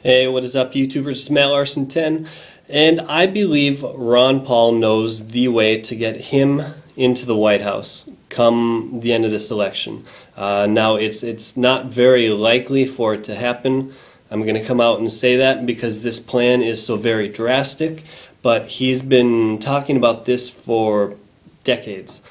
Hey, what is up, YouTubers? It's Matt Larson 10, and I believe Ron Paul knows the way to get him into the White House come the end of this election. Now, it's not very likely for it to happen. I'm going to come out and say that because this plan is so very drastic, but he's been talking about this for decades.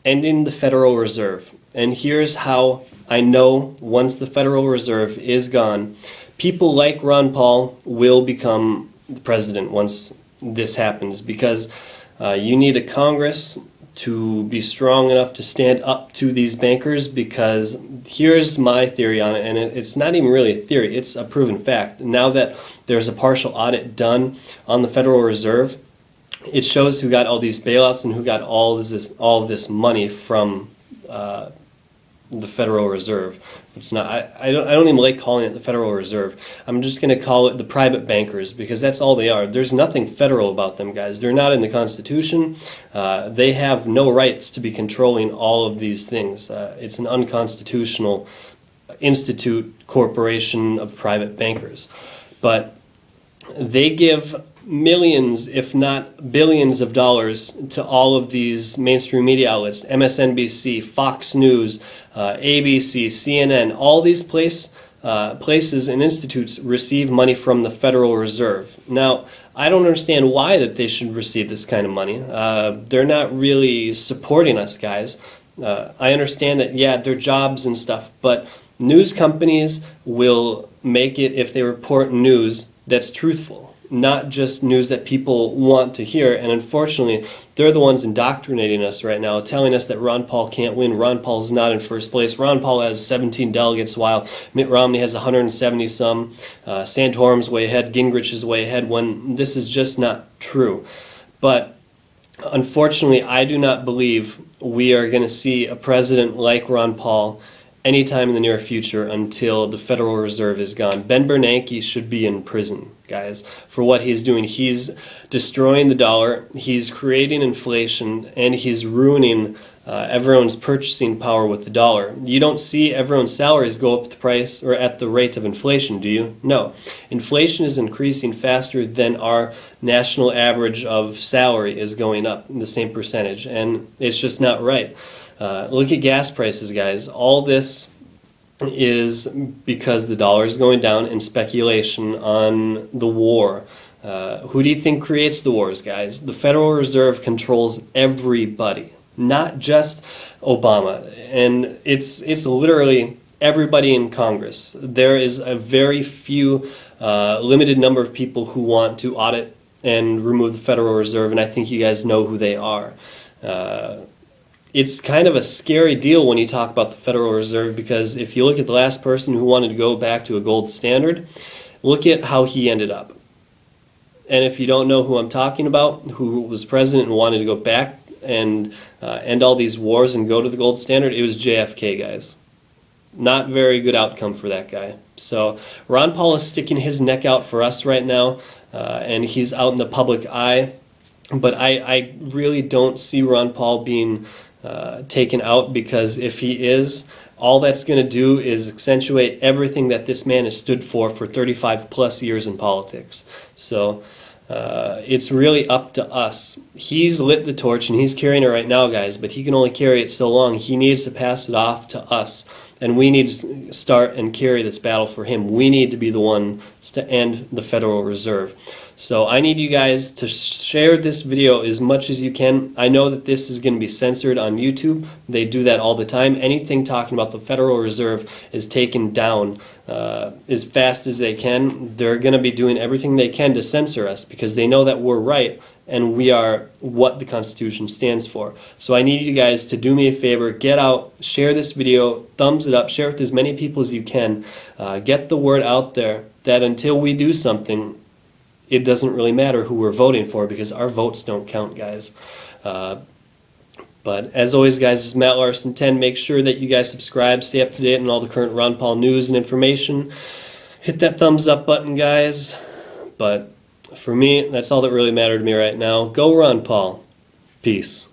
Ending the Federal Reserve. And here's how I know once the Federal Reserve is gone, people like Ron Paul will become the president once this happens, because you need a Congress to be strong enough to stand up to these bankers. Because here's my theory on it, and it's not even really a theory, it's a proven fact. Now that there's a partial audit done on the Federal Reserve, it shows who got all these bailouts and who got all of this money from the Federal Reserve. It's not. I don't even like calling it the Federal Reserve. I'm just going to call it the private bankers, because that's all they are. There's nothing federal about them, guys. They're not in the Constitution. They have no rights to be controlling all of these things. It's an unconstitutional institute, corporation of private bankers. But they give millions, if not billions of dollars to all of these mainstream media outlets, MSNBC, Fox News, ABC, CNN. All these places and institutes receive money from the Federal Reserve. Now, I don't understand why that they should receive this kind of money. They're not really supporting us, guys. I understand that, yeah, their jobs and stuff, but news companies will make it if they report news that's truthful, not just news that people want to hear. And unfortunately, they're the ones indoctrinating us right now, telling us that Ron Paul can't win. Ron Paul's not in first place. Ron Paul has 17 delegates, while Mitt Romney has 170 some. Santorum's way ahead. Gingrich is way ahead, when this is just not true. But unfortunately, I do not believe we are going to see a president like Ron Paul anytime in the near future until the Federal Reserve is gone. Ben Bernanke should be in prison, guys, for what he's doing. He's destroying the dollar, he's creating inflation, and he's ruining everyone's purchasing power with the dollar. You don't see everyone's salaries go up at the price or at the rate of inflation, do you? No. Inflation is increasing faster than our national average of salary is going up in the same percentage, and it's just not right. Look at gas prices, guys. All this is because the dollar is going down and speculation on the war. Who do you think creates the wars, guys? The Federal Reserve controls everybody, not just Obama. And it's literally everybody in Congress. There is a very few, limited number of people who want to audit and remove the Federal Reserve, and I think you guys know who they are. It's kind of a scary deal when you talk about the Federal Reserve, because if you look at the last person who wanted to go back to a gold standard, look at how he ended up. And if you don't know who I'm talking about, who was president and wanted to go back and end all these wars and go to the gold standard, it was JFK, guys. Not very good outcome for that guy. So Ron Paul is sticking his neck out for us right now, and he's out in the public eye. But I really don't see Ron Paul being taken out, because if he is, all that's going to do is accentuate everything that this man has stood for 35 plus years in politics. So it's really up to us. He's lit the torch and he's carrying it right now, guys, but he can only carry it so long. He needs to pass it off to us, and we need to start and carry this battle for him. We need to be the ones to end the Federal Reserve. So I need you guys to share this video as much as you can. I know that this is going to be censored on YouTube. They do that all the time. Anything talking about the Federal Reserve is taken down as fast as they can. They're going to be doing everything they can to censor us, because they know that we're right and we are what the Constitution stands for. So I need you guys to do me a favor, get out, share this video, thumbs it up, share it with as many people as you can. Get the word out there that until we do something, it doesn't really matter who we're voting for, because our votes don't count, guys. But as always, guys, this is Matt Larson 10. Make sure that you guys subscribe, stay up to date on all the current Ron Paul news and information. Hit that thumbs up button, guys. But for me, that's all that really mattered to me right now. Go Ron Paul. Peace.